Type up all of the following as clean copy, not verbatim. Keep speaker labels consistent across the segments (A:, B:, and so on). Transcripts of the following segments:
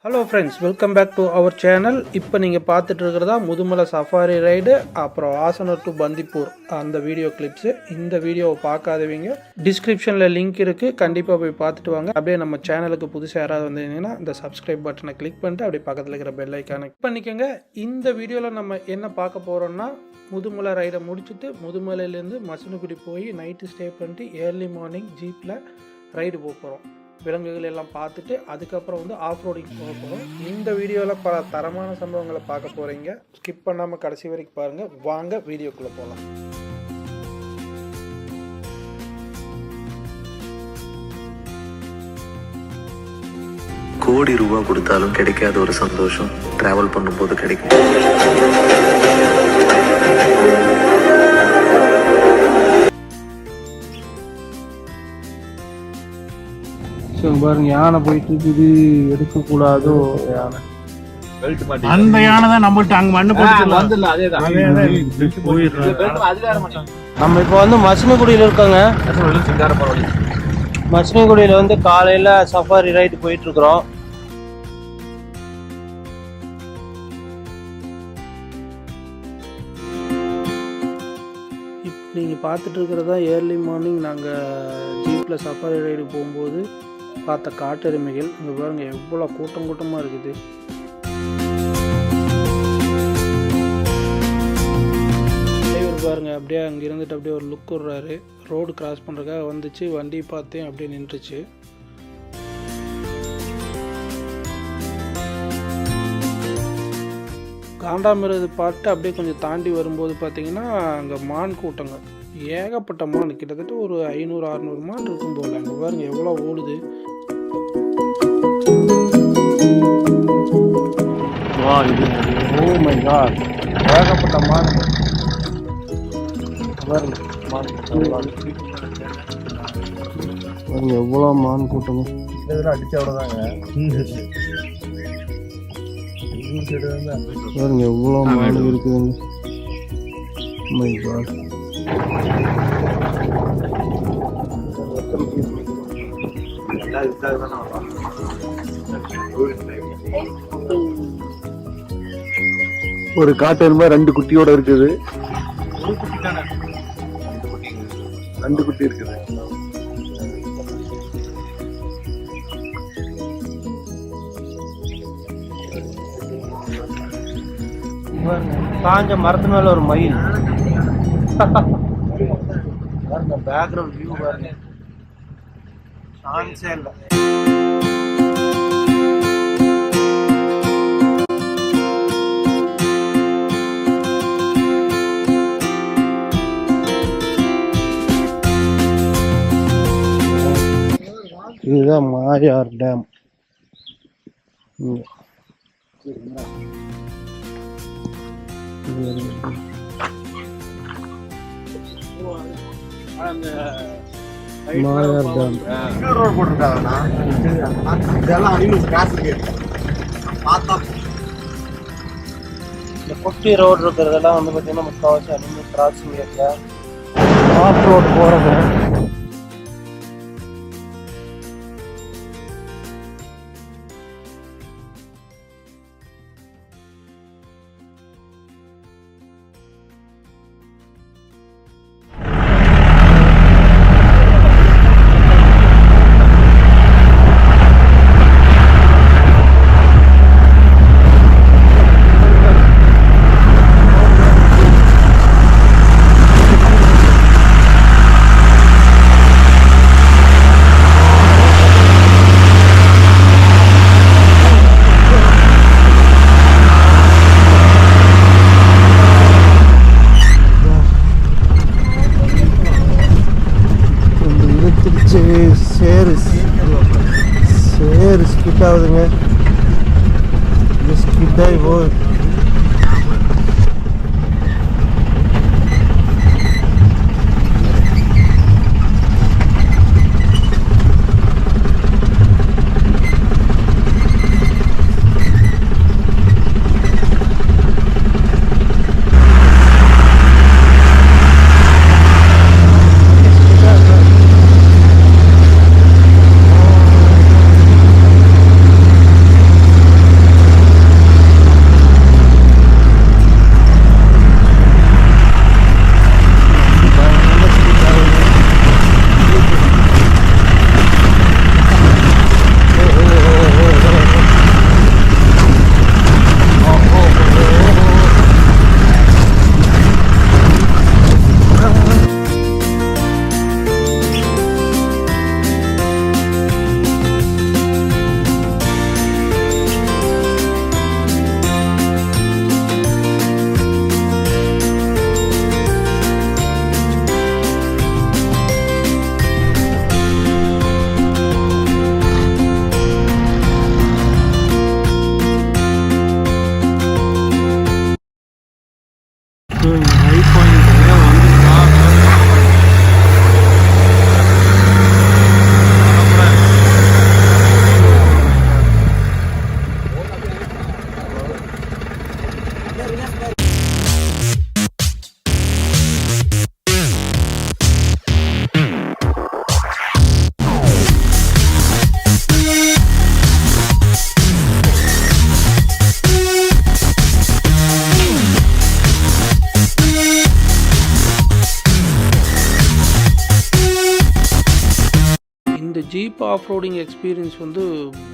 A: Hello friends, welcome back to our channel. இப்போ நீங்கள் பார்த்துட்டு இருக்கிறதா முதுமலை சஃபாரி ரைடு, அப்புறம் ஆசனூர் டு பந்திப்பூர் அந்த வீடியோ கிளிப்ஸு. இந்த வீடியோவை பார்க்காதவங்க டிஸ்கிரிப்ஷனில் லிங்க் இருக்குது, கண்டிப்பாக போய் பார்த்துட்டு வாங்க. அப்படியே நம்ம சேனலுக்கு புதுசாக யாராவது வந்தீங்கன்னா இந்த சப்ஸ்கிரைப் பட்டனை கிளிக் பண்ணிட்டு அப்படியே பக்கத்தில் இருக்கிற பெல் ஐக்கானை கிளிக் பண்ணிக்கோங்க. இந்த வீடியோவில் நம்ம என்ன பார்க்க போகிறோம்னா, முதுமலை ரைடை முடிச்சுட்டு முதுமலையிலேருந்து மசனகுடி போய் நைட்டு ஸ்டே பண்ணிட்டு ஏர்லி மார்னிங் ஜீப்பில் ரைடு போக போகிறோம். விலங்குகள் எல்லாம் பார்த்துட்டு அதுக்கப்புறம் ஆஃப் ரோடிங் போக போகிறோம். இந்த வீடியோவில் பல தரமான சம்பவங்களை பார்க்க போகிறீங்க. ஸ்கிப் பண்ணாமல் கடைசி வரைக்கும் பாருங்கள். வாங்க வீடியோக்குள்ளே போகலாம்.
B: கோடி ரூபா கொடுத்தாலும் கிடைக்காத ஒரு சந்தோஷம் டிராவல் பண்ணும்போது கிடைக்கும்.
A: பாருங்க, யானை போயிட்டு இருக்குது, எடுக்கக்கூடாதோ யானை.
C: அந்த யானை தான் நம்மள்ட்ட அங்க மண்ணு போட்டு
A: நம்ம இப்போ மசனகுடியில் இருக்கோங்க. மசனகுடியில் காலையில் சஃபாரி ரைடு போயிட்டு இருக்கிறோம். இப்போ நீங்கள் பார்த்துட்டு இருக்கிறதா ஏர்லி மார்னிங் நாங்கள் ஜீப்பில் சஃபாரி ரைடு போகும்போது பார்த்த காட்டெருமைகள். இங்கே பாருங்க எவ்வளோ கூட்டமாக இருக்குது. டிரைவர் பாருங்க அப்படியே அங்கே இருந்துட்டு அப்படியே ஒரு லுக் விடுறாரு. ரோடு கிராஸ் பண்ணுறதுக்காக வந்துச்சு, வண்டி பார்த்தேன் அப்படியே நின்றுச்சு. காண்டாமிரது பாட்டு அப்படியே கொஞ்சம் தாண்டி வரும்போது பார்த்தீங்கன்னா அங்கே மான் கூட்டங்க, ஏகப்பட்ட மான், கிட்டத்தட்ட ஒரு 500-600 மான் இருக்கும் போல. அங்கே பாருங்க எவ்வளோ ஓடுது. ஓ மை காட், ஏகப்பட்ட மான் பாருங்க. எவ்வளோ மான் கூட்டங்க.
C: அடிச்ச அவ்வளோதாங்க.
A: பாருங்க எவ்வளோ மான் இருக்குதுங்க. மை காட்,
C: ஒரு காட்டெருமை 2 குட்டியோட இருக்குது. 2 குட்டி இருக்குது.
A: காஞ்ச மரத்து மேல ஒரு மயில். பேக்ரவுண்ட் வியூ பாருங்க, சான்ஸே இல்லை. இதுதான் மாயார் டேம். மாயார் டேம் இந்த குட்டி ரோடு இருக்கிறதெல்லாம் பார்த்தீங்கன்னா முக்கால்வாசி animal crossing area. Off road போகிறது. சேரு ஸ்கிட் ஆகுதுங்க. ஸ்கிட் ஆகி போகுது. ஜீப் ஆஃப் ரோடிங் எக்ஸ்பீரியன்ஸ் வந்து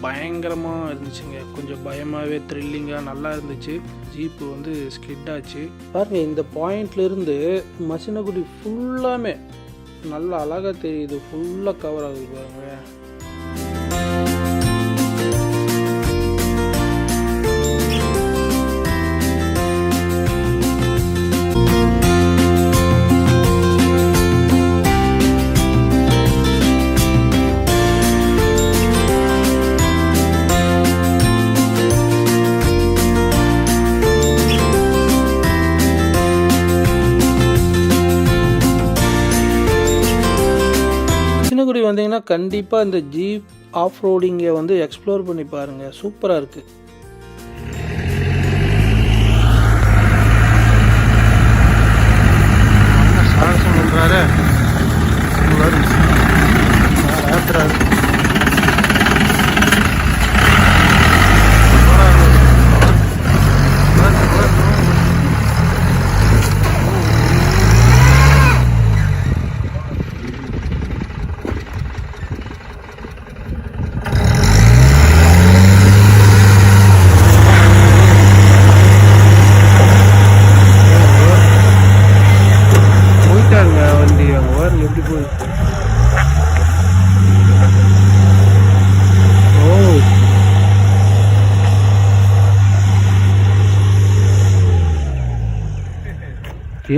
A: பயங்கரமாக இருந்துச்சுங்க. கொஞ்சம் பயமாகவே த்ரில்லிங்காக நல்லா இருந்துச்சு. ஜீப்பு வந்து ஸ்கிட் ஆச்சு பாருங்கள். இந்த பாயிண்ட்லேருந்து மசினகுடி ஃபுல்லாமே நல்லா அழகாக தெரியுது. ஃபுல்லாக கவர் ஆகுது பாருங்க. மசினகுடி வந்தீங்கன்னா கண்டிப்பாக இந்த ஜீப் ஆஃப் ரோடிங்கை வந்து எக்ஸ்ப்ளோர் பண்ணி பாருங்கள். சூப்பராக இருக்குது. சாகசம் பண்ணுறாரு.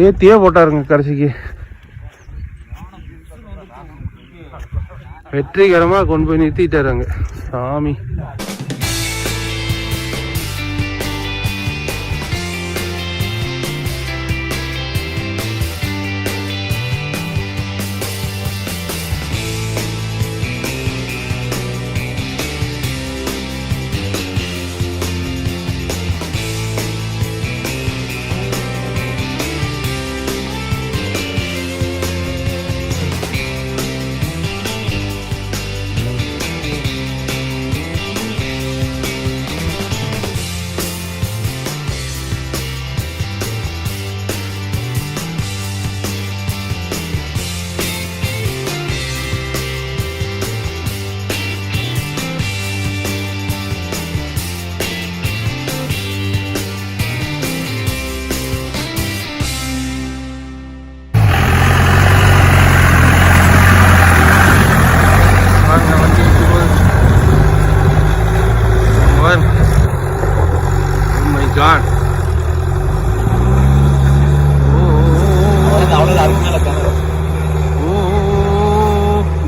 A: ஏத்தியே போட்டாருங்க. கடைசிக்கு வெற்றிகரமாக கொண்டு போய் நிறுத்திட்டாருங்க சாமி.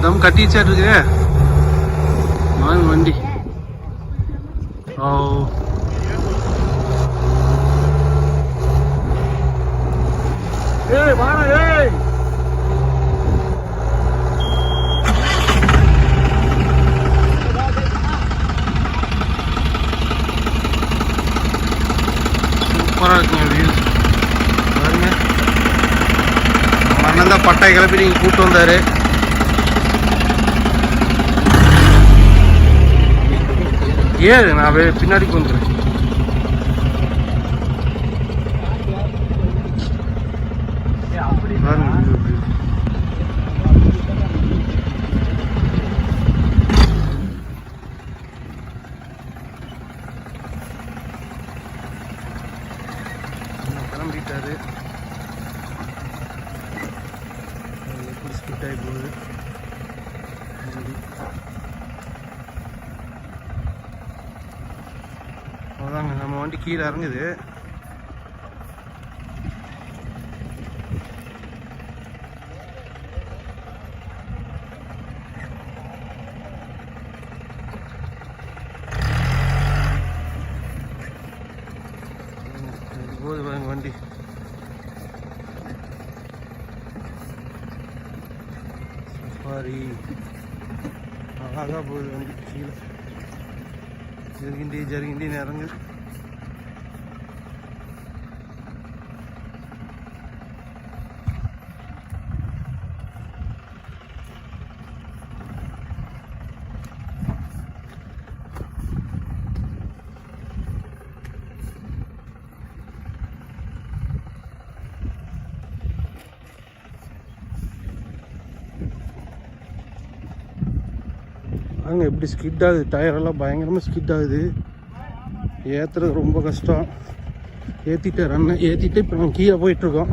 A: தம் கட்டிச்சா இருக்கு வண்டி. ஓ ஏய் வாடா ஏய். சூப்பராக இருக்குங்க வியூ பாருங்க. அண்ணன் தான் பட்டாய் கிளப்பி நீங்கள் கூப்பிட்டு வந்தார். ஏன் நான் பின்னாடி வந்துடுறேன். கிளம்பிட்டாரு. எப்படி ஸ்கிட் ஆகி போகுது. அதாங்க நம்ம வண்டி கீழே இறங்குது. போகுது பாருங்க வண்டி. சஃபாரி அழகாக போகுது வண்டி. கீழே ஜருகிண்டி இறங்கு. பாருங்க எப்படி ஸ்கிட் ஆகுது, டயரெல்லாம் பயங்கரமாக ஸ்கிட் ஆகுது. ஏற்றுறது ரொம்ப கஷ்டம். ஏற்றிட்டு ரன்னை ஏற்றிட்டு இப்போ நம்ம கீழே போயிட்டுருக்கோம்.